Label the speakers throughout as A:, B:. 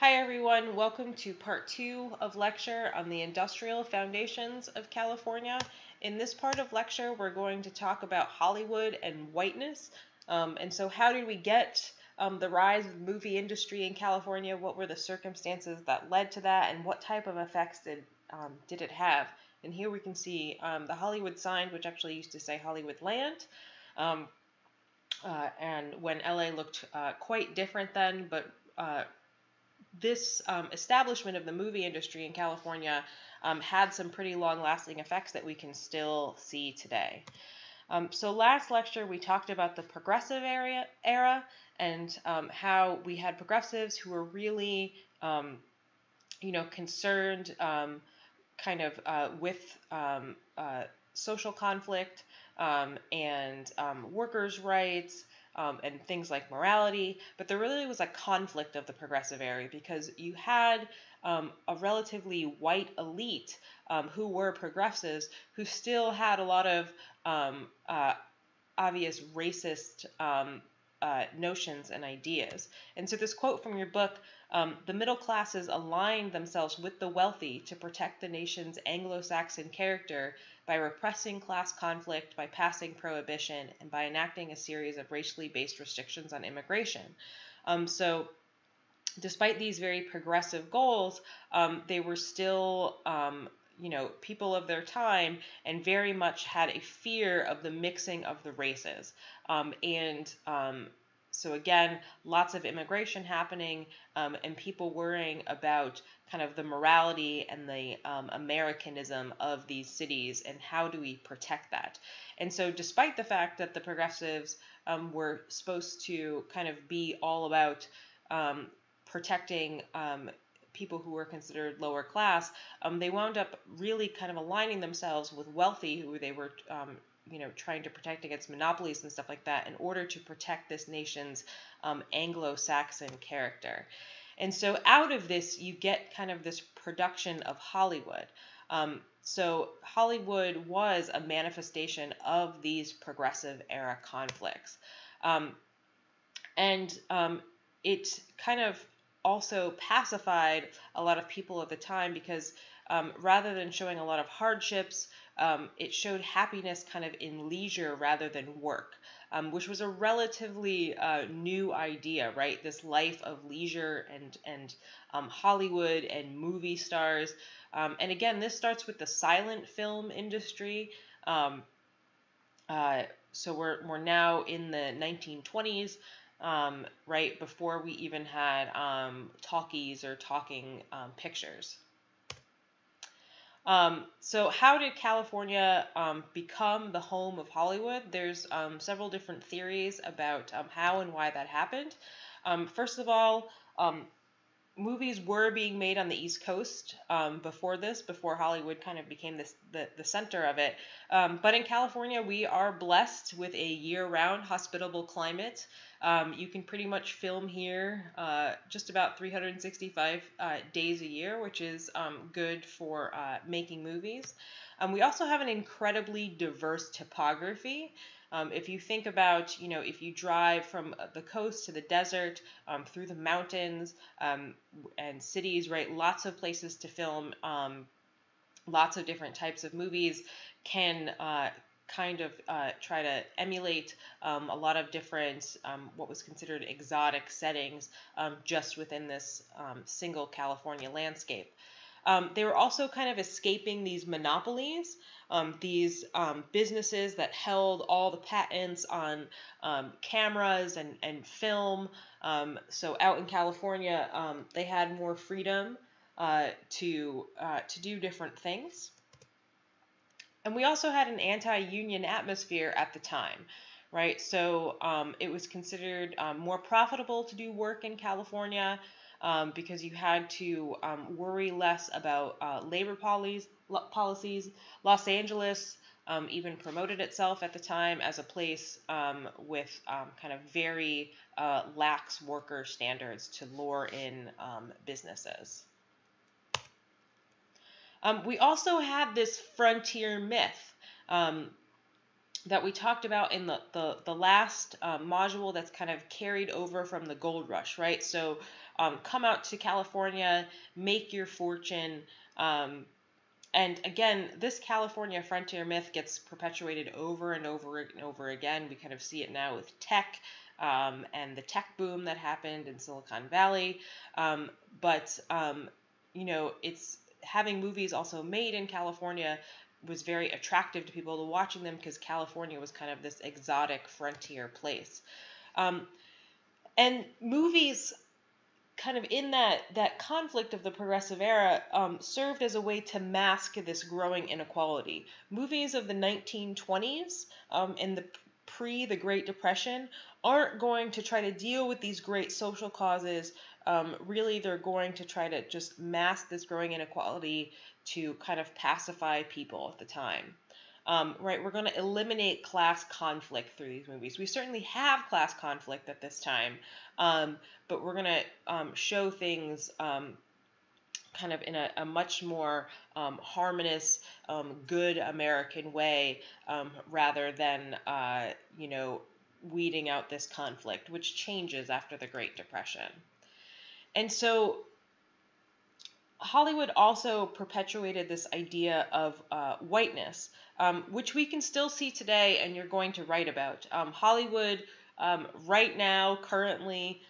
A: Hi everyone, welcome to part 2 of lecture on the industrial foundations of California. In this part of lecture, we're going to talk about Hollywood and whiteness. And so how did we get the rise of the movie industry in California? What were the circumstances that led to that, and what type of effects did it have? And here we can see the Hollywood sign, which actually used to say Hollywood Land. And when LA looked quite different then, but this establishment of the movie industry in California had some pretty long-lasting effects that we can still see today. So last lecture we talked about the progressive era and how we had progressives who were really, concerned with social conflict and workers' rights and things like morality, but there really was a conflict of the progressive era because you had a relatively white elite who were progressives who still had a lot of obvious racist notions and ideas. And so this quote from your book, the middle classes aligned themselves with the wealthy to protect the nation's Anglo-Saxon character by repressing class conflict, by passing prohibition, and by enacting a series of racially based restrictions on immigration. So despite these very progressive goals, they were still people of their time and very much had a fear of the mixing of the races. So again, lots of immigration happening and people worrying about kind of the morality and the Americanism of these cities and how do we protect that. And so despite the fact that the progressives were supposed to kind of be all about protecting people who were considered lower class, they wound up really kind of aligning themselves with wealthy who they were trying to protect against monopolies and stuff like that in order to protect this nation's Anglo-Saxon character. And so out of this, you get kind of this production of Hollywood. So Hollywood was a manifestation of these progressive era conflicts. It kind of also pacified a lot of people at the time because rather than showing a lot of hardships, it showed happiness kind of in leisure rather than work, which was a relatively new idea, right? This life of leisure and Hollywood and movie stars. And again, this starts with the silent film industry. So we're now in the 1920s. Right before we even had talkies or talking pictures. So how did California become the home of Hollywood? There's several different theories about how and why that happened. First of all, movies were being made on the East Coast before Hollywood kind of became the center of it. But in California, we are blessed with a year-round hospitable climate. You can pretty much film here just about 365 days a year, which is good for making movies. We also have an incredibly diverse topography. If you think about, if you drive from the coast to the desert, through the mountains and cities, right, lots of places to film, lots of different types of movies can try to emulate a lot of different what was considered exotic settings just within this single California landscape. They were also kind of escaping these monopolies, these businesses that held all the patents on cameras and film. So out in California, they had more freedom to do different things. And we also had an anti-union atmosphere at the time, right? So it was considered more profitable to do work in California because you had to worry less about labor policies. Los Angeles even promoted itself at the time as a place with kind of very lax worker standards to lure in businesses. We also had this frontier myth that we talked about in the last module that's kind of carried over from the gold rush, right? So come out to California, make your fortune. And again, this California frontier myth gets perpetuated over and over and over again. We kind of see it now with tech and the tech boom that happened in Silicon Valley. But it's having movies also made in California was very attractive to people to watching them because California was kind of this exotic frontier place. And movies kind of in that conflict of the progressive era served as a way to mask this growing inequality. Movies of the 1920s in the Great Depression aren't going to try to deal with these great social causes. Really, they're going to try to just mask this growing inequality to kind of pacify people at the time. Right, we're going to eliminate class conflict through these movies. We certainly have class conflict at this time, but we're going to show things kind of in a much more harmonious, good American way, rather than weeding out this conflict, which changes after the Great Depression. And so Hollywood also perpetuated this idea of whiteness, which we can still see today, and you're going to write about. Hollywood right now, currently,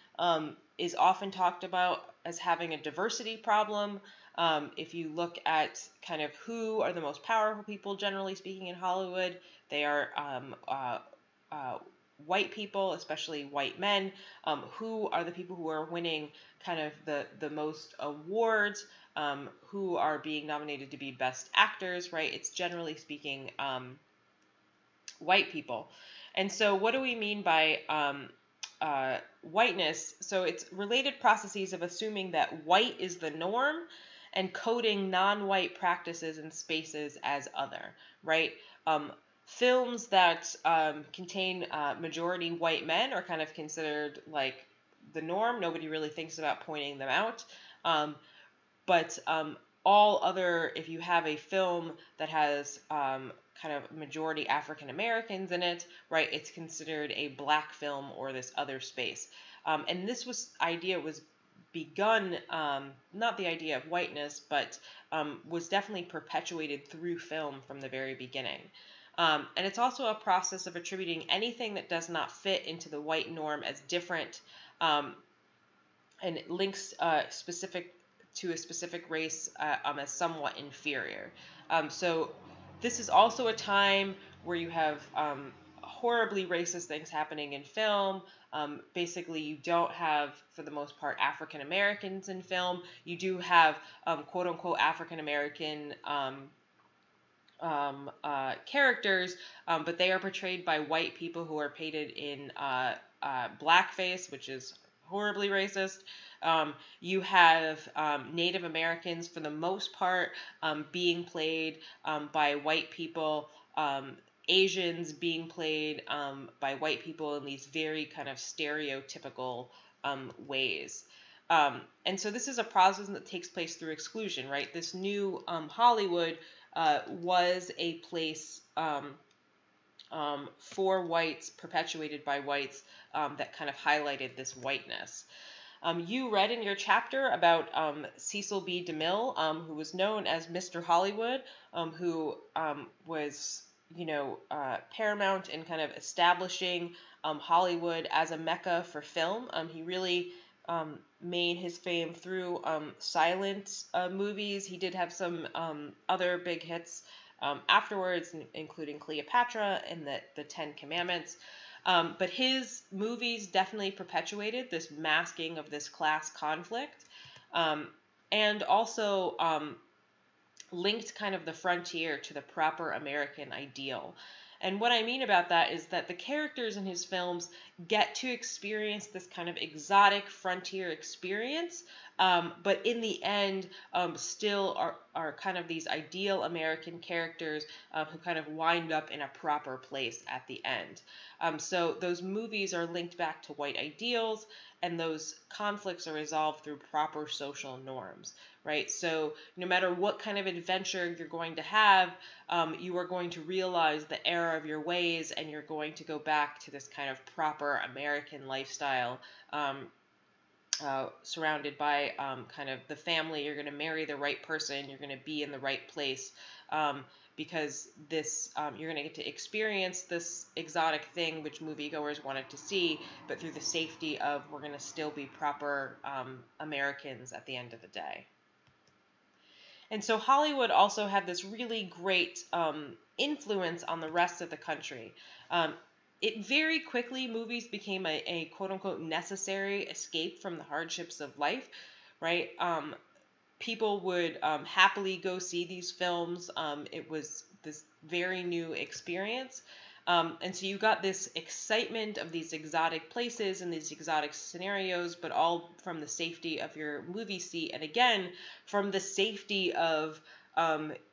A: is often talked about as having a diversity problem. If you look at kind of who are the most powerful people, generally speaking, in Hollywood, they are white people, especially white men. Who are the people who are winning kind of the most awards, who are being nominated to be best actors, right? It's generally speaking white people. And so what do we mean by whiteness? So it's related processes of assuming that white is the norm and coding non-white practices and spaces as other, right? Films that contain majority white men are kind of considered like the norm. Nobody really thinks about pointing them out. But all other, if you have a film that has kind of majority African Americans in it, right, it's considered a black film or this other space. And this idea was begun, not the idea of whiteness, but was definitely perpetuated through film from the very beginning. And it's also a process of attributing anything that does not fit into the white norm as different, and it links specific to a specific race as somewhat inferior. So this is also a time where you have horribly racist things happening in film. Basically, you don't have, for the most part, African Americans in film. You do have quote unquote African American characters, but they are portrayed by white people who are painted in blackface, which is horribly racist. You have Native Americans, for the most part, being played by white people. Asians being played by white people in these very kind of stereotypical ways. And so this is a process that takes place through exclusion, right? This new Hollywood was a place for whites, perpetuated by whites, that kind of highlighted this whiteness. You read in your chapter about Cecil B. DeMille, who was known as Mr. Hollywood, who was, paramount in kind of establishing Hollywood as a mecca for film. He really made his fame through silent movies. He did have some other big hits afterwards, including Cleopatra and the Ten Commandments. But his movies definitely perpetuated this masking of this class conflict, and also linked kind of the frontier to the proper American ideal. And what I mean about that is that the characters in his films get to experience this kind of exotic frontier experience, but in the end, still are kind of these ideal American characters who kind of wind up in a proper place at the end. So those movies are linked back to white ideals, and those conflicts are resolved through proper social norms, right? So no matter what kind of adventure you're going to have, you are going to realize the error of your ways, and you're going to go back to this kind of proper American lifestyle. surrounded by kind of the family. You're going to marry the right person. You're going to be in the right place, because you're going to get to experience this exotic thing which moviegoers wanted to see, but through the safety of we're going to still be proper Americans at the end of the day. And so Hollywood also had this really great influence on the rest of the country. Um, it very quickly, movies became a quote unquote necessary escape from the hardships of life, right? People would happily go see these films. It was this very new experience. And so you got this excitement of these exotic places and these exotic scenarios, but all from the safety of your movie seat. And again, from the safety of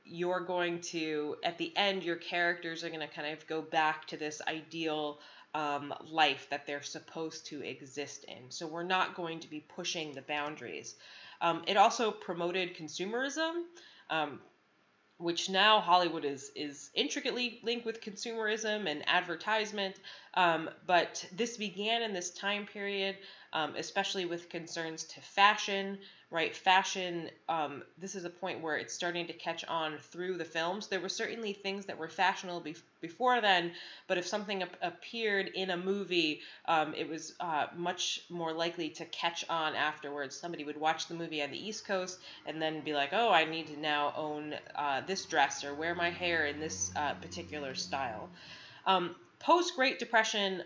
A: you're going to, at the end, your characters are going to kind of go back to this ideal life that they're supposed to exist in. So we're not going to be pushing the boundaries. It also promoted consumerism, which now Hollywood is intricately linked with consumerism and advertisement. But this began in this time period, especially with concerns to fashion, right? Fashion, this is a point where it's starting to catch on through the films. There were certainly things that were fashionable before then, but if something appeared in a movie, it was much more likely to catch on afterwards. Somebody would watch the movie on the East Coast and then be like, oh, I need to now own this dress or wear my hair in this particular style. Post-Great Depression,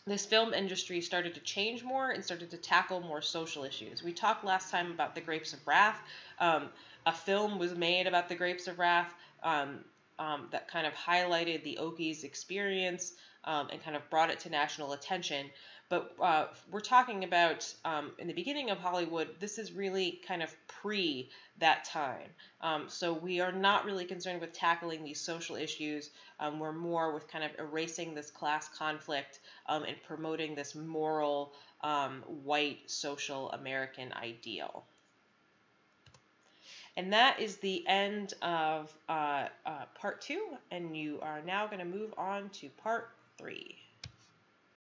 A: this film industry started to change more and started to tackle more social issues. We talked last time about The Grapes of Wrath. A film was made about The Grapes of Wrath that kind of highlighted the Okies' experience and kind of brought it to national attention. But we're talking about in the beginning of Hollywood, this is really kind of pre that time. So we are not really concerned with tackling these social issues. We're more with kind of erasing this class conflict and promoting this moral, white, social American ideal. And that is the end of part 2, and you are now going to move on to part 3.